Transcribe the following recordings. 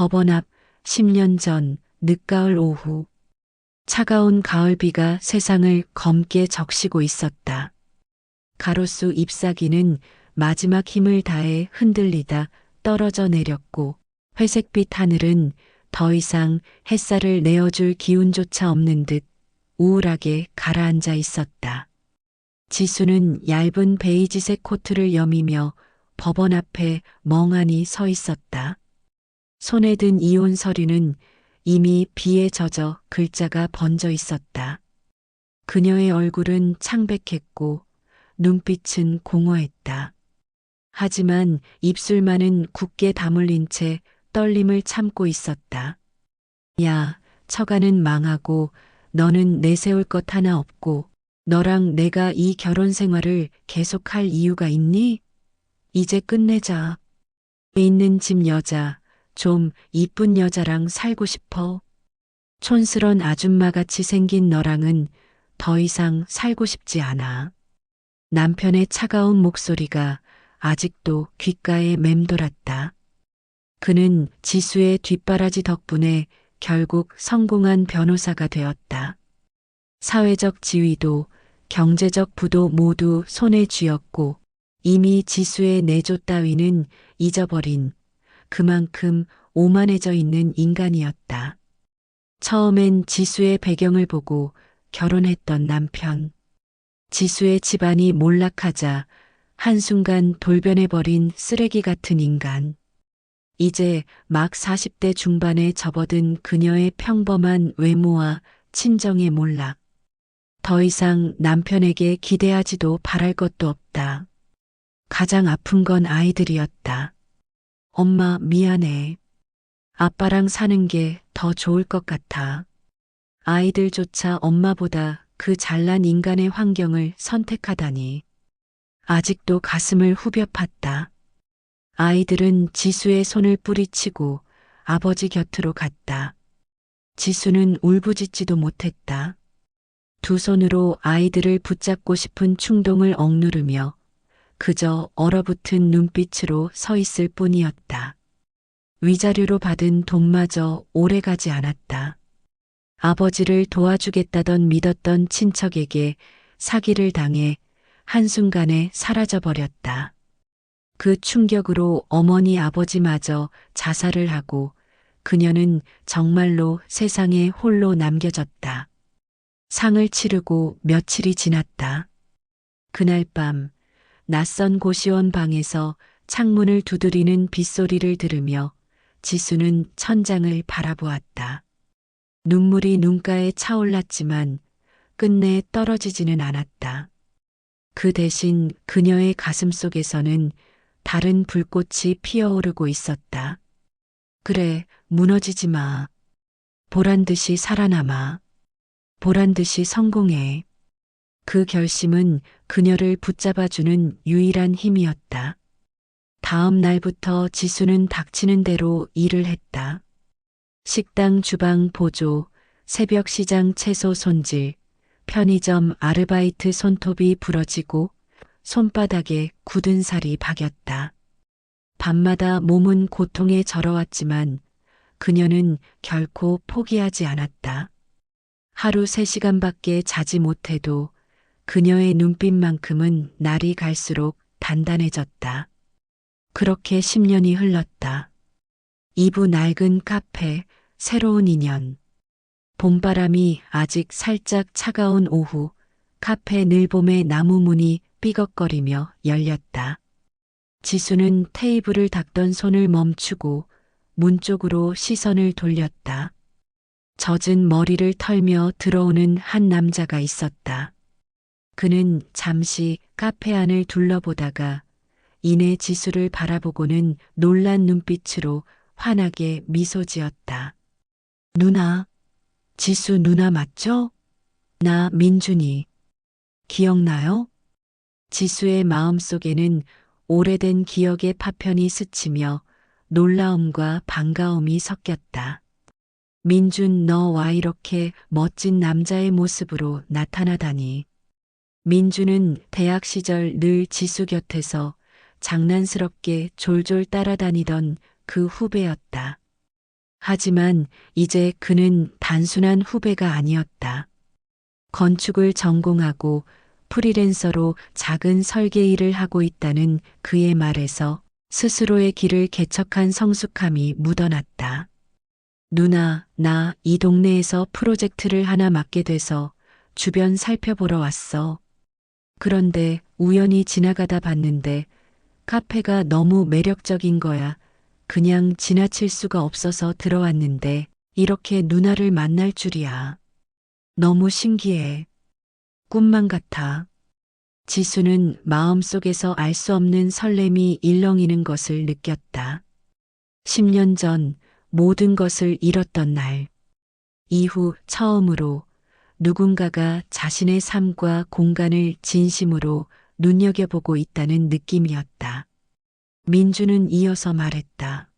법원 앞 10년 전 늦가을 오후. 차가운 가을비가 세상을 검게 적시고 있었다. 가로수 잎사귀는 마지막 힘을 다해 흔들리다 떨어져 내렸고 회색빛 하늘은 더 이상 햇살을 내어줄 기운조차 없는 듯 우울하게 가라앉아 있었다. 지수는 얇은 베이지색 코트를 여미며 법원 앞에 멍하니 서 있었다. 손에 든 이혼 서류는 이미 비에 젖어 글자가 번져 있었다. 그녀의 얼굴은 창백했고 눈빛은 공허했다. 하지만 입술만은 굳게 다물린 채 떨림을 참고 있었다. 야, 처가는 망하고 너는 내세울 것 하나 없고 너랑 내가 이 결혼 생활을 계속할 이유가 있니? 이제 끝내자. 있는 집 여자, 좀 이쁜 여자랑 살고 싶어. 촌스런 아줌마같이 생긴 너랑은 더 이상 살고 싶지 않아. 남편의 차가운 목소리가 아직도 귓가에 맴돌았다. 그는 지수의 뒷바라지 덕분에 결국 성공한 변호사가 되었다. 사회적 지위도 경제적 부도 모두 손에 쥐었고 이미 지수의 내조 따위는 잊어버린 그만큼 오만해져 있는 인간이었다. 처음엔 지수의 배경을 보고 결혼했던 남편. 지수의 집안이 몰락하자 한순간 돌변해버린 쓰레기 같은 인간. 이제 막 40대 중반에 접어든 그녀의 평범한 외모와 친정의 몰락. 더 이상 남편에게 기대하지도 바랄 것도 없다. 가장 아픈 건 아이들이었다. 엄마 미안해. 아빠랑 사는 게 더 좋을 것 같아. 아이들조차 엄마보다 그 잘난 인간의 환경을 선택하다니. 아직도 가슴을 후벼 팠다. 아이들은 지수의 손을 뿌리치고 아버지 곁으로 갔다. 지수는 울부짖지도 못했다. 두 손으로 아이들을 붙잡고 싶은 충동을 억누르며 그저 얼어붙은 눈빛으로 서 있을 뿐이었다. 위자료로 받은 돈마저 오래가지 않았다. 아버지를 도와주겠다던 믿었던 친척에게 사기를 당해 한순간에 사라져버렸다. 그 충격으로 어머니 아버지마저 자살을 하고 그녀는 정말로 세상에 홀로 남겨졌다. 상을 치르고 며칠이 지났다. 그날 밤 낯선 고시원 방에서 창문을 두드리는 빗소리를 들으며 지수는 천장을 바라보았다. 눈물이 눈가에 차올랐지만 끝내 떨어지지는 않았다. 그 대신 그녀의 가슴속에서는 다른 불꽃이 피어오르고 있었다. 그래, 무너지지 마. 보란 듯이 살아남아. 보란 듯이 성공해. 그 결심은 그녀를 붙잡아주는 유일한 힘이었다. 다음 날부터 지수는 닥치는 대로 일을 했다. 식당 주방 보조, 새벽 시장 채소 손질, 편의점 아르바이트 손톱이 부러지고 손바닥에 굳은 살이 박였다. 밤마다 몸은 고통에 절어왔지만 그녀는 결코 포기하지 않았다. 하루 3시간밖에 자지 못해도 그녀의 눈빛만큼은 날이 갈수록 단단해졌다. 그렇게 10년이 흘렀다. 이부 낡은 카페, 새로운 인연. 봄바람이 아직 살짝 차가운 오후, 카페 늘봄의 나무 문이 삐걱거리며 열렸다. 지수는 테이블을 닦던 손을 멈추고 문 쪽으로 시선을 돌렸다. 젖은 머리를 털며 들어오는 한 남자가 있었다. 그는 잠시 카페 안을 둘러보다가 이내 지수를 바라보고는 놀란 눈빛으로 환하게 미소 지었다. 누나, 지수 누나 맞죠? 나 민준이. 기억나요? 지수의 마음속에는 오래된 기억의 파편이 스치며 놀라움과 반가움이 섞였다. 민준 너 와 이렇게 멋진 남자의 모습으로 나타나다니. 민준은 대학 시절 늘 지수 곁에서 장난스럽게 졸졸 따라다니던 그 후배였다. 하지만 이제 그는 단순한 후배가 아니었다. 건축을 전공하고 프리랜서로 작은 설계 일을 하고 있다는 그의 말에서 스스로의 길을 개척한 성숙함이 묻어났다. 누나, 나 이 동네에서 프로젝트를 하나 맡게 돼서 주변 살펴보러 왔어. 그런데 우연히 지나가다 봤는데 카페가 너무 매력적인 거야. 그냥 지나칠 수가 없어서 들어왔는데 이렇게 누나를 만날 줄이야. 너무 신기해. 꿈만 같아. 지수는 마음속에서 알 수 없는 설렘이 일렁이는 것을 느꼈다. 10년 전 모든 것을 잃었던 날. 이후 처음으로 누군가가 자신의 삶과 공간을 진심으로 눈여겨보고 있다는 느낌이었다. 민주는 이어서 말했다.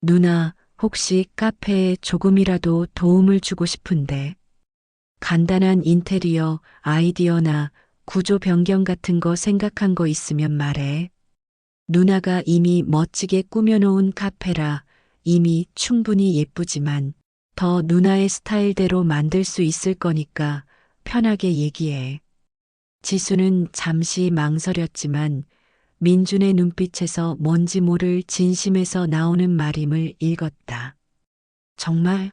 누나, 혹시 카페에 조금이라도 도움을 주고 싶은데, 간단한 인테리어 아이디어나 구조 변경 같은 거 생각한 거 있으면 말해. 누나가 이미 멋지게 꾸며놓은 카페라 이미 충분히 예쁘지만 더 누나의 스타일대로 만들 수 있을 거니까 편하게 얘기해. 지수는 잠시 망설였지만 민준의 눈빛에서 뭔지 모를 진심에서 나오는 말임을 읽었다. 정말?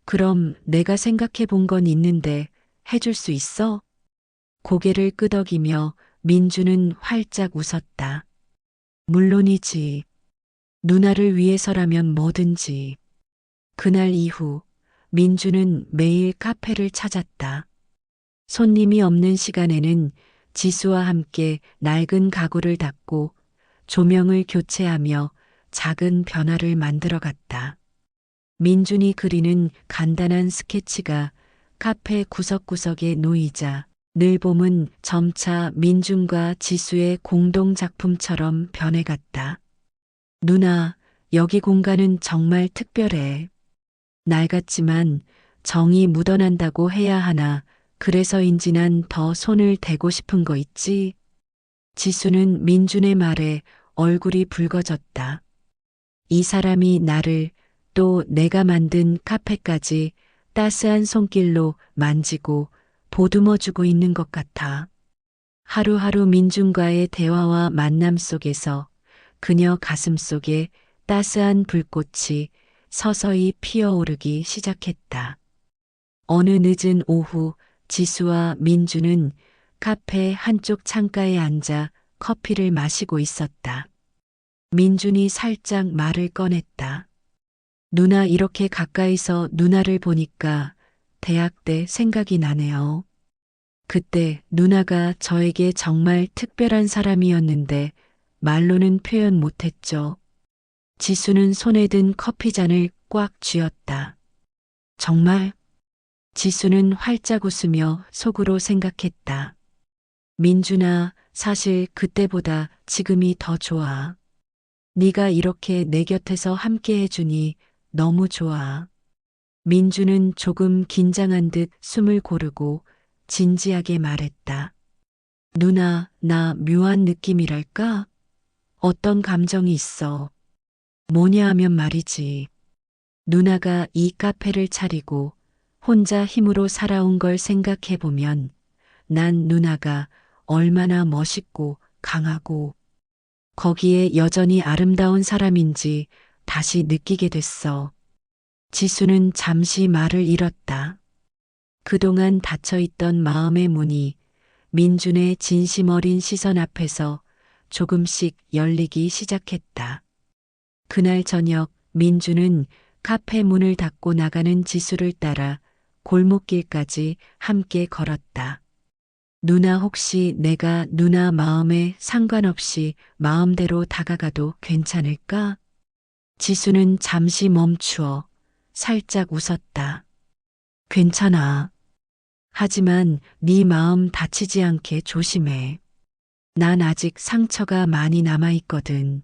그럼 내가 생각해 본 건 있는데 해줄 수 있어? 고개를 끄덕이며 민주는 활짝 웃었다. 물론이지. 누나를 위해서라면 뭐든지. 그날 이후 민주는 매일 카페를 찾았다. 손님이 없는 시간에는 지수와 함께 낡은 가구를 닦고 조명을 교체하며 작은 변화를 만들어 갔다. 민준이 그리는 간단한 스케치가 카페 구석구석에 놓이자 늘 봄은 점차 민준과 지수의 공동 작품처럼 변해갔다. 누나, 여기 공간은 정말 특별해. 낡았지만 정이 묻어난다고 해야 하나, 그래서인지 난 더 손을 대고 싶은 거 있지? 지수는 민준의 말에 얼굴이 붉어졌다. 이 사람이 나를 또 내가 만든 카페까지 따스한 손길로 만지고 보듬어주고 있는 것 같아. 하루하루 민준과의 대화와 만남 속에서 그녀 가슴 속에 따스한 불꽃이 서서히 피어오르기 시작했다. 어느 늦은 오후 지수와 민주는 카페 한쪽 창가에 앉아 커피를 마시고 있었다. 민준이 살짝 말을 꺼냈다. 누나 이렇게 가까이서 누나를 보니까 대학 때 생각이 나네요. 그때 누나가 저에게 정말 특별한 사람이었는데 말로는 표현 못했죠. 지수는 손에 든 커피잔을 꽉 쥐었다. 정말? 지수는 활짝 웃으며 속으로 생각했다. 민준아, 사실 그때보다 지금이 더 좋아. 네가 이렇게 내 곁에서 함께 해주니 너무 좋아. 민준은 조금 긴장한 듯 숨을 고르고 진지하게 말했다. 누나, 나 묘한 느낌이랄까? 어떤 감정이 있어. 뭐냐 하면 말이지. 누나가 이 카페를 차리고 혼자 힘으로 살아온 걸 생각해 보면 난 누나가 얼마나 멋있고 강하고 거기에 여전히 아름다운 사람인지 다시 느끼게 됐어. 지수는 잠시 말을 잃었다. 그동안 닫혀있던 마음의 문이 민준의 진심 어린 시선 앞에서 조금씩 열리기 시작했다. 그날 저녁 민준은 카페 문을 닫고 나가는 지수를 따라 골목길까지 함께 걸었다. 누나 혹시 내가 누나 마음에 상관없이 마음대로 다가가도 괜찮을까? 지수는 잠시 멈추어 살짝 웃었다. 괜찮아. 하지만 네 마음 다치지 않게 조심해. 난 아직 상처가 많이 남아있거든.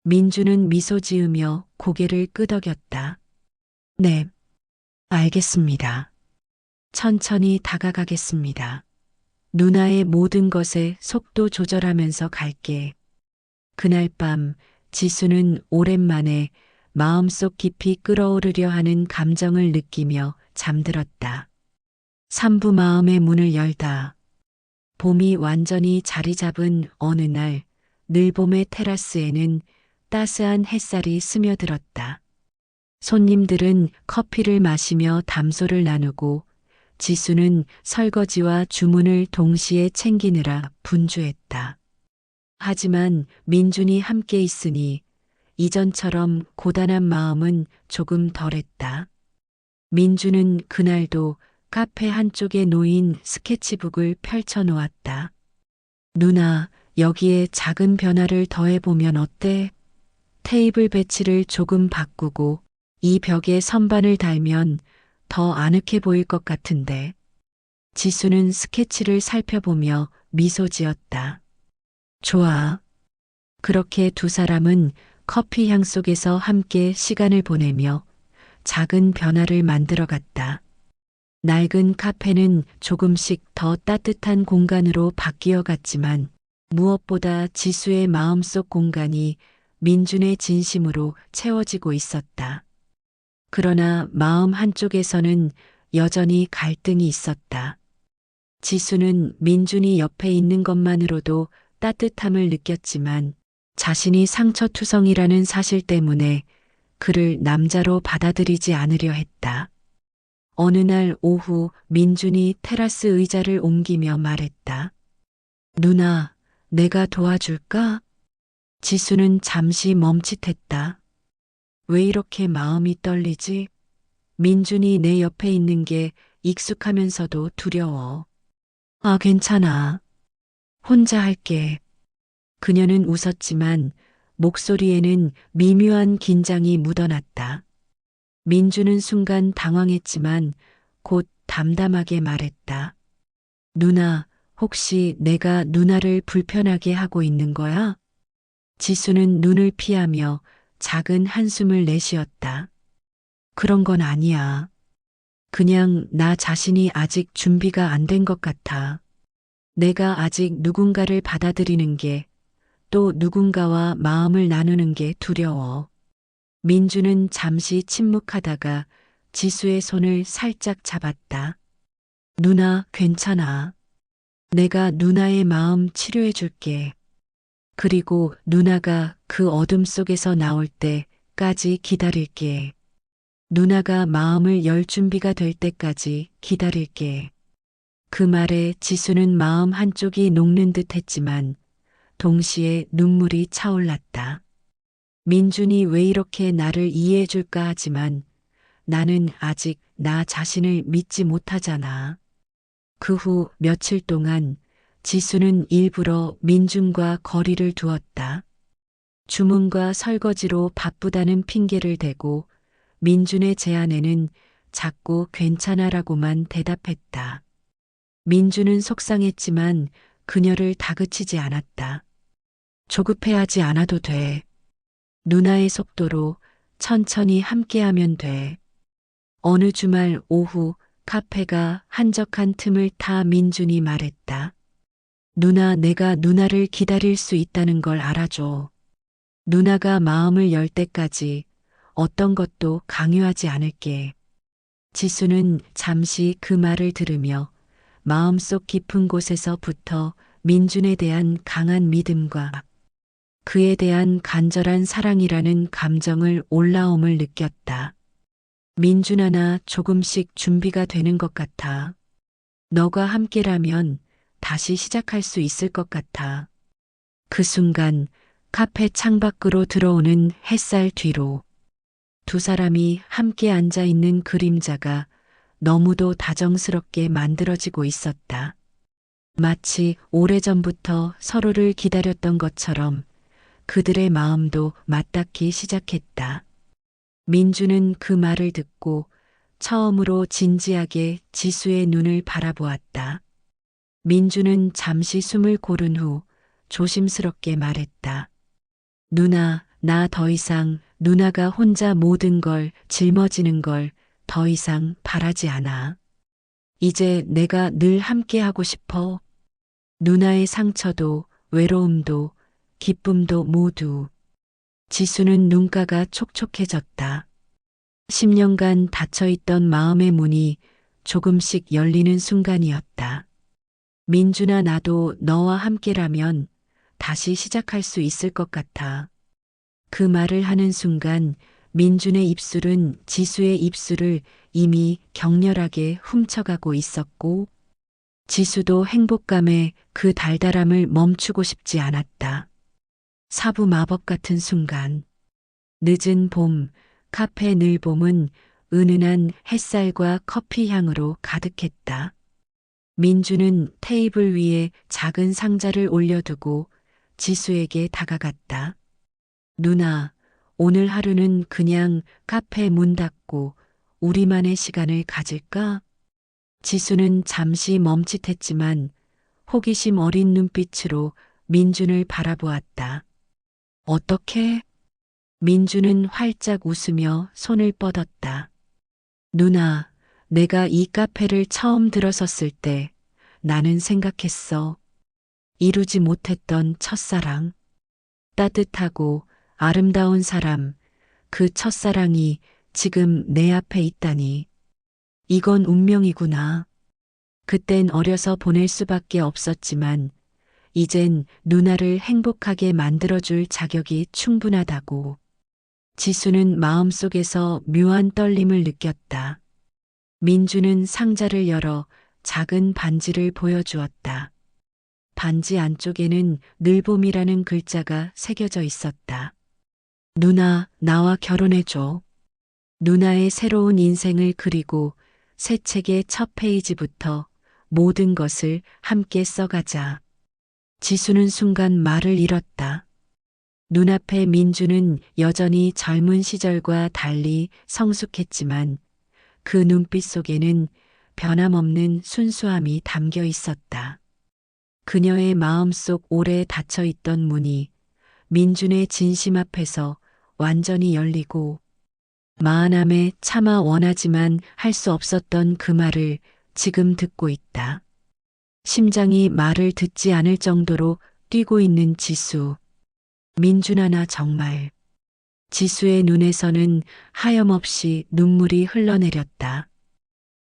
민주는 미소 지으며 고개를 끄덕였다. 네, 알겠습니다. 천천히 다가가겠습니다. 누나의 모든 것에 속도 조절하면서 갈게. 그날 밤 지수는 오랜만에 마음속 깊이 끌어오르려 하는 감정을 느끼며 잠들었다. 3부 마음의 문을 열다. 봄이 완전히 자리 잡은 어느 날, 늘봄의 테라스에는 따스한 햇살이 스며들었다. 손님들은 커피를 마시며 담소를 나누고 지수는 설거지와 주문을 동시에 챙기느라 분주했다. 하지만 민준이 함께 있으니 이전처럼 고단한 마음은 조금 덜했다. 민준은 그날도 카페 한쪽에 놓인 스케치북을 펼쳐놓았다. 누나, 여기에 작은 변화를 더해보면 어때? 테이블 배치를 조금 바꾸고 이 벽에 선반을 달면 더 아늑해 보일 것 같은데. 지수는 스케치를 살펴보며 미소 지었다. 좋아. 그렇게 두 사람은 커피 향 속에서 함께 시간을 보내며 작은 변화를 만들어갔다. 낡은 카페는 조금씩 더 따뜻한 공간으로 바뀌어 갔지만 무엇보다 지수의 마음속 공간이 민준의 진심으로 채워지고 있었다. 그러나 마음 한쪽에서는 여전히 갈등이 있었다. 지수는 민준이 옆에 있는 것만으로도 따뜻함을 느꼈지만 자신이 상처투성이라는 사실 때문에 그를 남자로 받아들이지 않으려 했다. 어느 날 오후 민준이 테라스 의자를 옮기며 말했다. 누나, 내가 도와줄까? 지수는 잠시 멈칫했다. 왜 이렇게 마음이 떨리지? 민준이 내 옆에 있는 게 익숙하면서도 두려워. 아, 괜찮아. 혼자 할게. 그녀는 웃었지만 목소리에는 미묘한 긴장이 묻어났다. 민주는 순간 당황했지만 곧 담담하게 말했다. 누나, 혹시 내가 누나를 불편하게 하고 있는 거야? 지수는 눈을 피하며 작은 한숨을 내쉬었다. 그런 건 아니야. 그냥 나 자신이 아직 준비가 안 된 것 같아. 내가 아직 누군가를 받아들이는 게, 또 누군가와 마음을 나누는 게 두려워. 민주는 잠시 침묵하다가 지수의 손을 살짝 잡았다. 누나, 괜찮아. 내가 누나의 마음 치료해 줄게. 그리고 누나가 그 어둠 속에서 나올 때까지 기다릴게. 누나가 마음을 열 준비가 될 때까지 기다릴게. 그 말에 지수는 마음 한쪽이 녹는 듯 했지만 동시에 눈물이 차올랐다. 민준이 왜 이렇게 나를 이해해 줄까 하지만 나는 아직 나 자신을 믿지 못하잖아. 그 후 며칠 동안 지수는 일부러 민준과 거리를 두었다. 주문과 설거지로 바쁘다는 핑계를 대고 민준의 제안에는 자꾸 괜찮아라고만 대답했다. 민준은 속상했지만 그녀를 다그치지 않았다. 조급해하지 않아도 돼. 누나의 속도로 천천히 함께하면 돼. 어느 주말 오후 카페가 한적한 틈을 타 민준이 말했다. 누나, 내가 누나를 기다릴 수 있다는 걸 알아줘. 누나가 마음을 열 때까지 어떤 것도 강요하지 않을게. 지수는 잠시 그 말을 들으며 마음속 깊은 곳에서부터 민준에 대한 강한 믿음과 그에 대한 간절한 사랑이라는 감정을 올라옴을 느꼈다. 민준아, 나 조금씩 준비가 되는 것 같아. 너가 함께라면 다시 시작할 수 있을 것 같아. 그 순간 카페 창밖으로 들어오는 햇살 뒤로 두 사람이 함께 앉아 있는 그림자가 너무도 다정스럽게 만들어지고 있었다. 마치 오래전부터 서로를 기다렸던 것처럼 그들의 마음도 맞닿기 시작했다. 민주는 그 말을 듣고 처음으로 진지하게 지수의 눈을 바라보았다. 민주는 잠시 숨을 고른 후 조심스럽게 말했다. 누나, 나 더 이상 누나가 혼자 모든 걸 짊어지는 걸 더 이상 바라지 않아. 이제 내가 늘 함께 하고 싶어. 누나의 상처도 외로움도 기쁨도 모두 지수는 눈가가 촉촉해졌다. 10년간 닫혀있던 마음의 문이 조금씩 열리는 순간이었다. 민주나 나도 너와 함께라면 다시 시작할 수 있을 것 같아. 그 말을 하는 순간 민준의 입술은 지수의 입술을 이미 격렬하게 훔쳐가고 있었고 지수도 행복감에 그 달달함을 멈추고 싶지 않았다. 사부 마법 같은 순간. 늦은 봄, 카페 늘봄은 은은한 햇살과 커피 향으로 가득했다. 민주는 테이블 위에 작은 상자를 올려두고 지수에게 다가갔다. 누나, 오늘 하루는 그냥 카페 문 닫고 우리만의 시간을 가질까? 지수는 잠시 멈칫했지만 호기심 어린 눈빛으로 민준을 바라보았다. 어떻게? 민준은 활짝 웃으며 손을 뻗었다. 누나, 내가 이 카페를 처음 들어섰을 때 나는 생각했어. 이루지 못했던 첫사랑. 따뜻하고 아름다운 사람, 그 첫사랑이 지금 내 앞에 있다니. 이건 운명이구나. 그땐 어려서 보낼 수밖에 없었지만, 이젠 누나를 행복하게 만들어줄 자격이 충분하다고. 지수는 마음속에서 묘한 떨림을 느꼈다. 민주는 상자를 열어 작은 반지를 보여주었다. 반지 안쪽에는 늘봄이라는 글자가 새겨져 있었다. 누나, 나와 결혼해줘. 누나의 새로운 인생을 그리고 새 책의 첫 페이지부터 모든 것을 함께 써가자. 지수는 순간 말을 잃었다. 눈앞에 민주는 여전히 젊은 시절과 달리 성숙했지만 그 눈빛 속에는 변함없는 순수함이 담겨 있었다. 그녀의 마음속 오래 닫혀 있던 문이 민준의 진심 앞에서 완전히 열리고 마흔함에 차마 원하지만 할 수 없었던 그 말을 지금 듣고 있다. 심장이 말을 듣지 않을 정도로 뛰고 있는 지수. 민준아 나 정말. 지수의 눈에서는 하염없이 눈물이 흘러내렸다.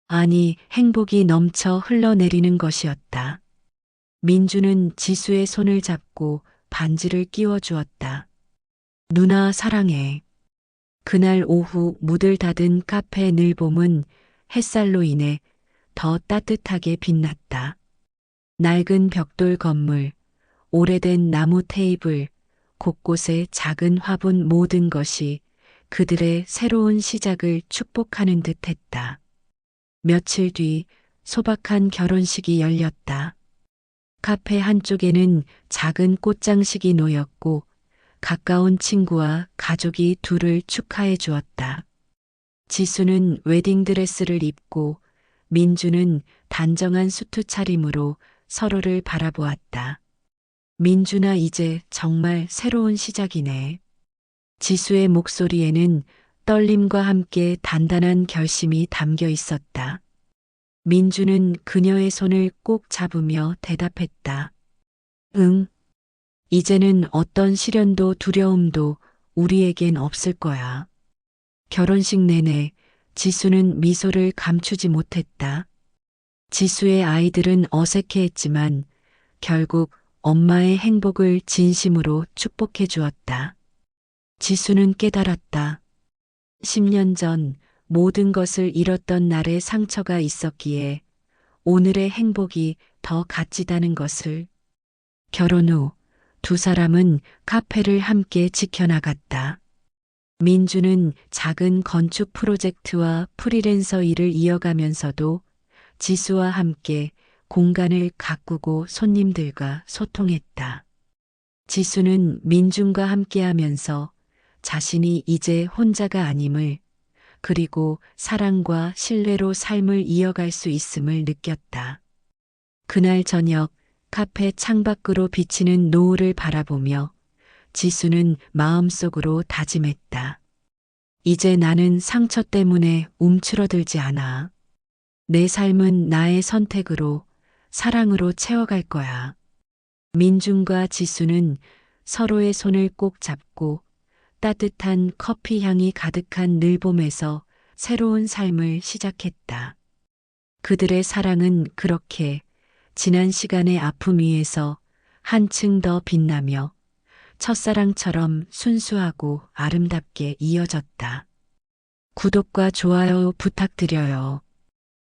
아니, 행복이 넘쳐 흘러내리는 것이었다. 민주는 지수의 손을 잡고 반지를 끼워 주었다. 누나 사랑해. 그날 오후 문을 닫은 카페 늘봄은 햇살로 인해 더 따뜻하게 빛났다. 낡은 벽돌 건물, 오래된 나무 테이블, 곳곳에 작은 화분 모든 것이 그들의 새로운 시작을 축복하는 듯 했다. 며칠 뒤 소박한 결혼식이 열렸다. 카페 한쪽에는 작은 꽃장식이 놓였고 가까운 친구와 가족이 둘을 축하해 주었다. 지수는 웨딩드레스를 입고 민주는 단정한 수트 차림으로 서로를 바라보았다. 민주나 이제 정말 새로운 시작이네. 지수의 목소리에는 떨림과 함께 단단한 결심이 담겨 있었다. 민주는 그녀의 손을 꼭 잡으며 대답했다. 응. 이제는 어떤 시련도 두려움도 우리에겐 없을 거야. 결혼식 내내 지수는 미소를 감추지 못했다. 지수의 아이들은 어색해했지만 결국 엄마의 행복을 진심으로 축복해 주었다. 지수는 깨달았다. 10년 전 모든 것을 잃었던 날의 상처가 있었기에 오늘의 행복이 더 값지다는 것을. 결혼 후 두 사람은 카페를 함께 지켜나갔다. 민주는 작은 건축 프로젝트와 프리랜서 일을 이어가면서도 지수와 함께 공간을 가꾸고 손님들과 소통했다. 지수는 민준과 함께하면서 자신이 이제 혼자가 아님을 그리고 사랑과 신뢰로 삶을 이어갈 수 있음을 느꼈다. 그날 저녁 카페 창밖으로 비치는 노을을 바라보며 지수는 마음속으로 다짐했다. 이제 나는 상처 때문에 움츠러들지 않아. 내 삶은 나의 선택으로, 사랑으로 채워갈 거야. 민준과 지수는 서로의 손을 꼭 잡고 따뜻한 커피 향이 가득한 늘봄에서 새로운 삶을 시작했다. 그들의 사랑은 그렇게 지난 시간의 아픔 위에서 한층 더 빛나며 첫사랑처럼 순수하고 아름답게 이어졌다. 구독과 좋아요 부탁드려요.